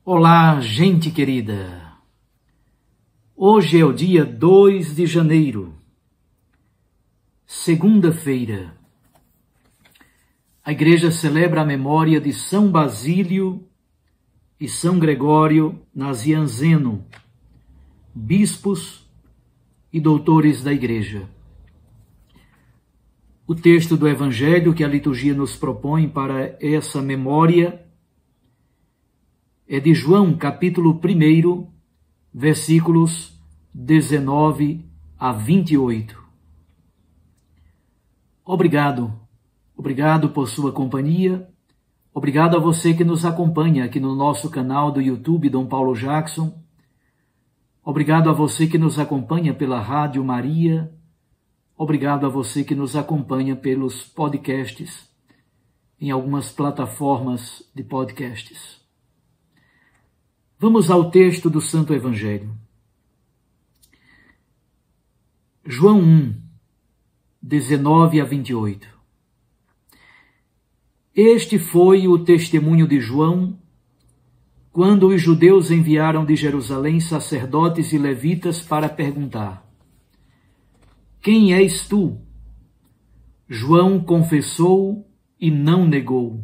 Olá, gente querida! Hoje é o dia 2 de janeiro, segunda-feira. A igreja celebra a memória de São Basílio e São Gregório Nazianzeno, bispos e doutores da igreja. O texto do evangelho que a liturgia nos propõe para essa memória é de João, capítulo 1, versículos 19 a 28. Obrigado por sua companhia. Obrigado a você que nos acompanha aqui no nosso canal do YouTube Dom Paulo Jackson. Obrigado a você que nos acompanha pela Rádio Maria. Obrigado a você que nos acompanha pelos podcasts, em algumas plataformas de podcasts. Vamos ao texto do Santo Evangelho. João 1, 19 a 28. Este foi o testemunho de João, quando os judeus enviaram de Jerusalém sacerdotes e levitas para perguntar: Quem és tu? João confessou e não negou.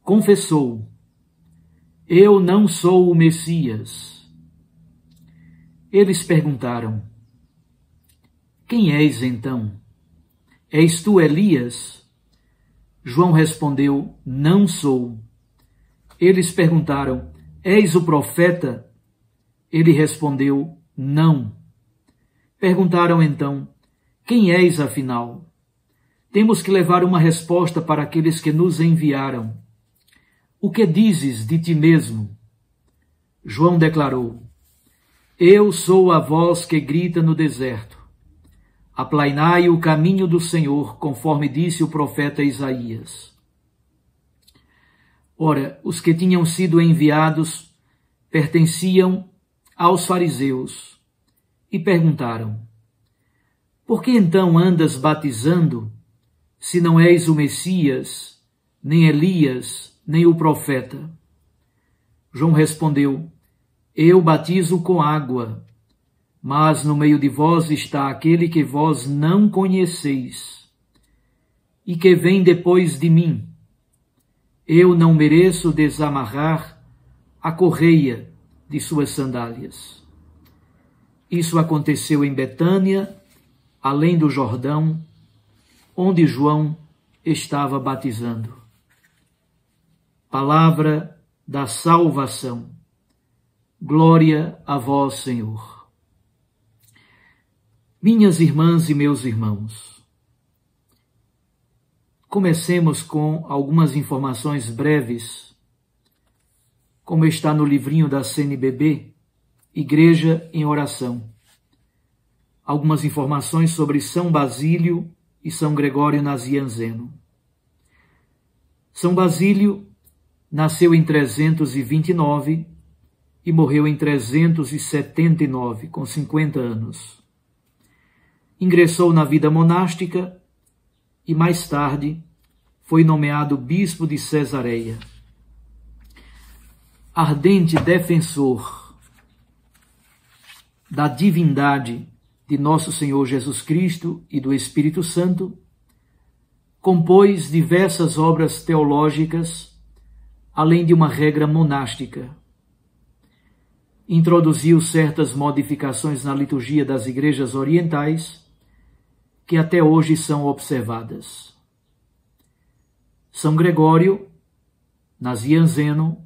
Confessou: Eu não sou o Messias. Eles perguntaram: Quem és então? És tu Elias? João respondeu: Não sou. Eles perguntaram: És o profeta? Ele respondeu: Não. Perguntaram então: Quem és afinal? Temos que levar uma resposta para aqueles que nos enviaram. O que dizes de ti mesmo? João declarou: Eu sou a voz que grita no deserto. Aplainai o caminho do Senhor, conforme disse o profeta Isaías. Ora, os que tinham sido enviados pertenciam aos fariseus e perguntaram: Por que então andas batizando, se não és o Messias, nem Elias, nem o profeta? João respondeu: Eu batizo com água, mas no meio de vós está aquele que vós não conheceis, e que vem depois de mim. Eu não mereço desamarrar a correia de suas sandálias. Isso aconteceu em Betânia, além do Jordão, onde João estava batizando. Palavra da salvação. Glória a vós, Senhor. Minhas irmãs e meus irmãos, comecemos com algumas informações breves, como está no livrinho da CNBB, Igreja em Oração. Algumas informações sobre São Basílio e São Gregório Nazianzeno. São Basílio nasceu em 329 e morreu em 379, com 50 anos. Ingressou na vida monástica e, mais tarde, foi nomeado bispo de Cesareia. Ardente defensor da divindade de nosso Senhor Jesus Cristo e do Espírito Santo, compôs diversas obras teológicas, além de uma regra monástica. Introduziu certas modificações na liturgia das igrejas orientais, que até hoje são observadas. São Gregório Nazianzeno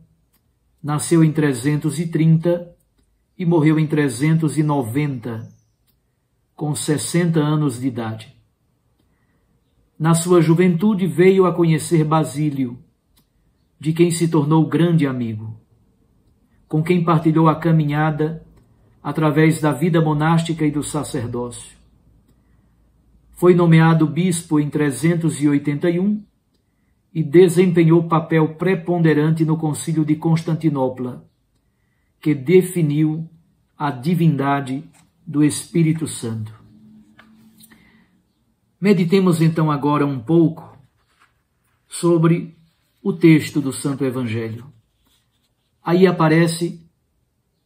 nasceu em 330 e morreu em 390, com 60 anos de idade. Na sua juventude veio a conhecer Basílio, de quem se tornou grande amigo, com quem partilhou a caminhada através da vida monástica e do sacerdócio. Foi nomeado bispo em 381 e desempenhou papel preponderante no Concílio de Constantinopla, que definiu a divindade do Espírito Santo. Meditemos então agora um pouco sobre o texto do Santo Evangelho. aí aparece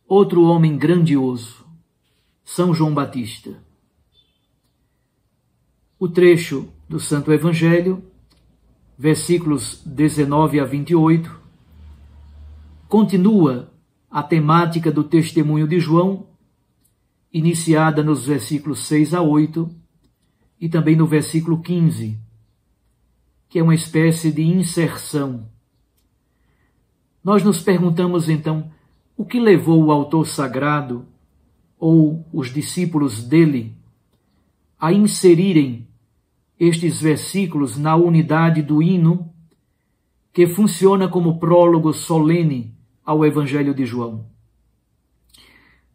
outro homem grandioso, São João Batista. O trecho do Santo Evangelho, versículos 19 a 28, continua a temática do testemunho de João, iniciada nos versículos 6 a 8 e também no versículo 15, que é uma espécie de inserção. Nós nos perguntamos então, o que levou o autor sagrado ou os discípulos dele a inserirem estes versículos na unidade do hino que funciona como prólogo solene ao Evangelho de João.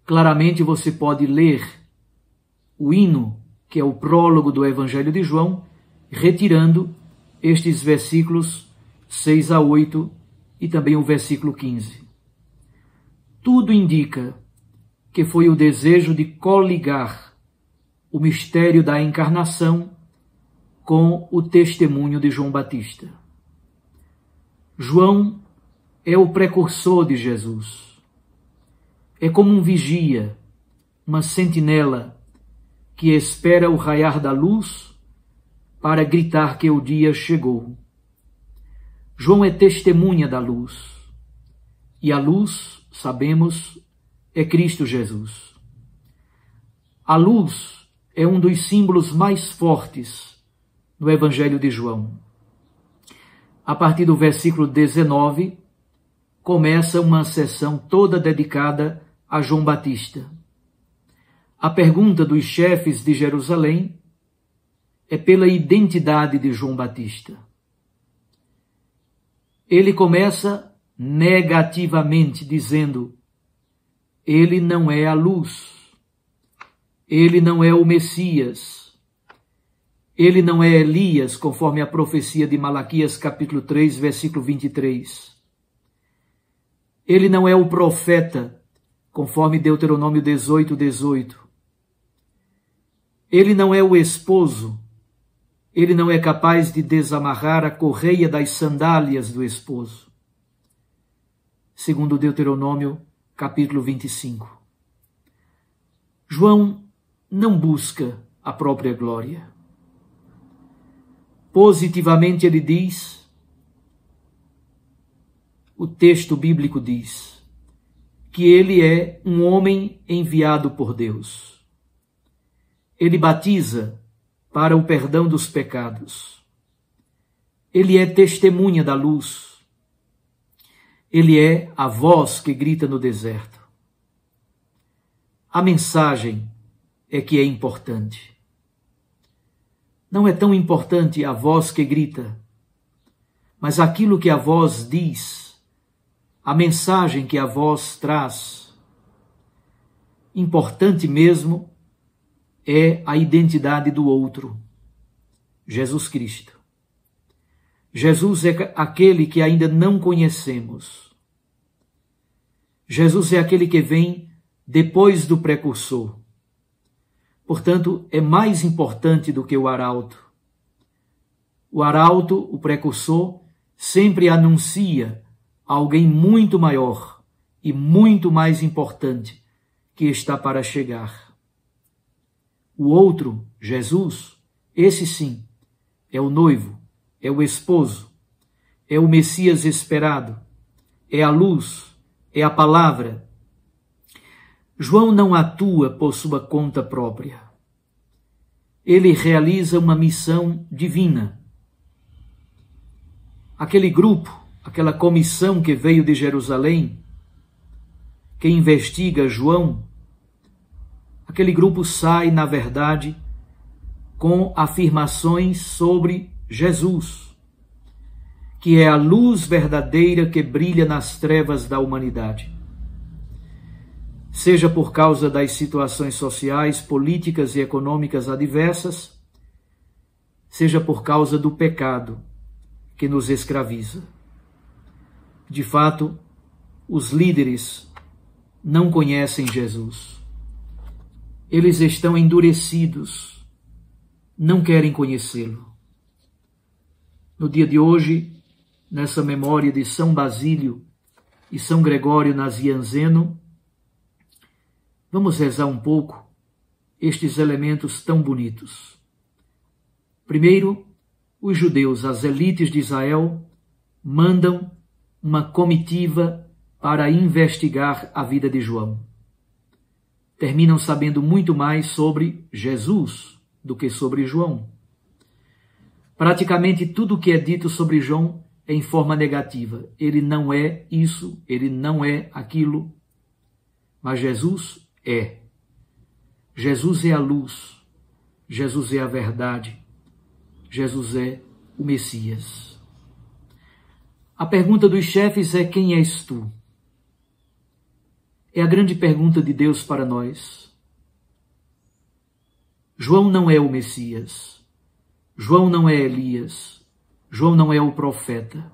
Claramente você pode ler o hino, que é o prólogo do Evangelho de João, retirando estes versículos 6 a 8 e também o versículo 15. Tudo indica que foi o desejo de coligar o mistério da encarnação com o testemunho de João Batista. João é o precursor de Jesus. É como um vigia, uma sentinela que espera o raiar da luz para gritar que o dia chegou. João é testemunha da luz. E a luz, sabemos, é Cristo Jesus. A luz é um dos símbolos mais fortes do Evangelho de João. A partir do versículo 19, começa uma sessão toda dedicada a João Batista. A pergunta dos chefes de Jerusalém é pela identidade de João Batista. Ele começa negativamente, dizendo: ele não é a luz, ele não é o Messias, ele não é Elias, conforme a profecia de Malaquias capítulo 3, versículo 23. Ele não é o profeta, conforme Deuteronômio 18, 18. Ele não é o esposo, ele não é capaz de desamarrar a correia das sandálias do esposo. Segundo Deuteronômio capítulo 25. João não busca a própria glória. Positivamente ele diz, o texto bíblico diz, que ele é um homem enviado por Deus. Ele batiza para o perdão dos pecados. Ele é testemunha da luz. Ele é a voz que grita no deserto. A mensagem é que é importante. Não é tão importante a voz que grita, mas aquilo que a voz diz, a mensagem que a voz traz. Importante mesmo é a identidade do outro, Jesus Cristo. Jesus é aquele que ainda não conhecemos. Jesus é aquele que vem depois do precursor. Portanto, é mais importante do que o arauto. O arauto, o precursor, sempre anuncia alguém muito maior e muito mais importante que está para chegar. O outro, Jesus, esse sim, é o noivo, é o esposo, é o Messias esperado, é a luz, é a palavra. João não atua por sua conta própria. Ele realiza uma missão divina. Aquele grupo, aquela comissão que veio de Jerusalém, que investiga João, aquele grupo sai, na verdade, com afirmações sobre Jesus, que é a luz verdadeira que brilha nas trevas da humanidade. Seja por causa das situações sociais, políticas e econômicas adversas, seja por causa do pecado que nos escraviza. De fato, os líderes não conhecem Jesus. Eles estão endurecidos, não querem conhecê-lo. No dia de hoje, nessa memória de São Basílio, e São Gregório Nazianzeno, vamos rezar um pouco estes elementos tão bonitos. Primeiro, os judeus, as elites de Israel, mandam uma comitiva para investigar a vida de João. Terminam sabendo muito mais sobre Jesus do que sobre João. Praticamente tudo o que é dito sobre João é em forma negativa. Ele não é isso, ele não é aquilo. Mas Jesus é. Jesus é a luz. Jesus é a verdade. Jesus é o Messias. A pergunta dos chefes é: quem és tu? É a grande pergunta de Deus para nós. João não é o Messias. João não é Elias. João não é o profeta.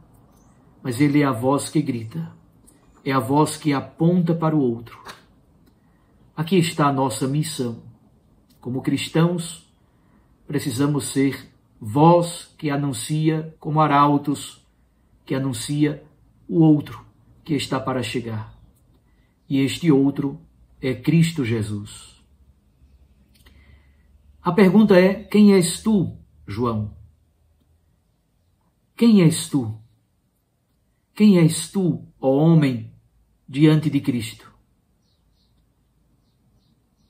Mas ele é a voz que grita. É a voz que aponta para o outro. Aqui está a nossa missão. Como cristãos, precisamos ser voz que anuncia, como arautos, que anuncia o outro que está para chegar. E este outro é Cristo Jesus. A pergunta é: quem és tu, João? Quem és tu? Quem és tu, ó homem, diante de Cristo?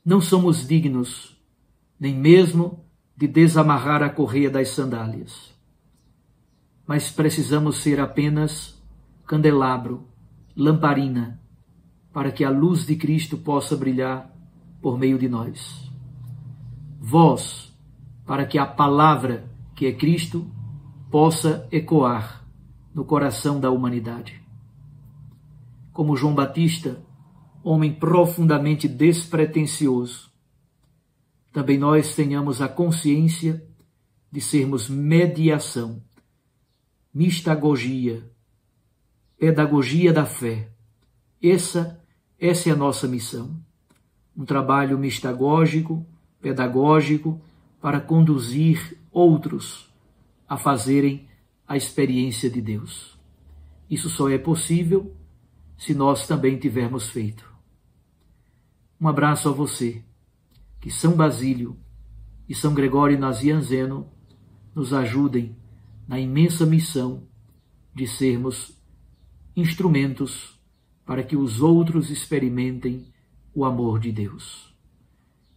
Não somos dignos nem mesmo de desamarrar a correia das sandálias, mas precisamos ser apenas candelabro, lamparina, para que a luz de Cristo possa brilhar por meio de nós. Voz, para que a palavra, que é Cristo, possa ecoar no coração da humanidade. Como João Batista, homem profundamente despretensioso, também nós tenhamos a consciência de sermos mediação, mistagogia, pedagogia da fé. Essa é a nossa missão. Um trabalho mistagógico, pedagógico, para conduzir outros a fazerem a experiência de Deus. Isso só é possível se nós também tivermos feito. Um abraço a você. Que São Basílio e São Gregório Nazianzeno nos ajudem na imensa missão de sermos instrumentos para que os outros experimentem o amor de Deus.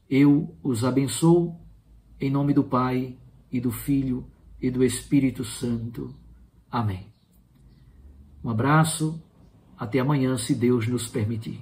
Eu os abençoo em nome do Pai e do Filho e do Espírito Santo. Amém. Um abraço, até amanhã, se Deus nos permitir.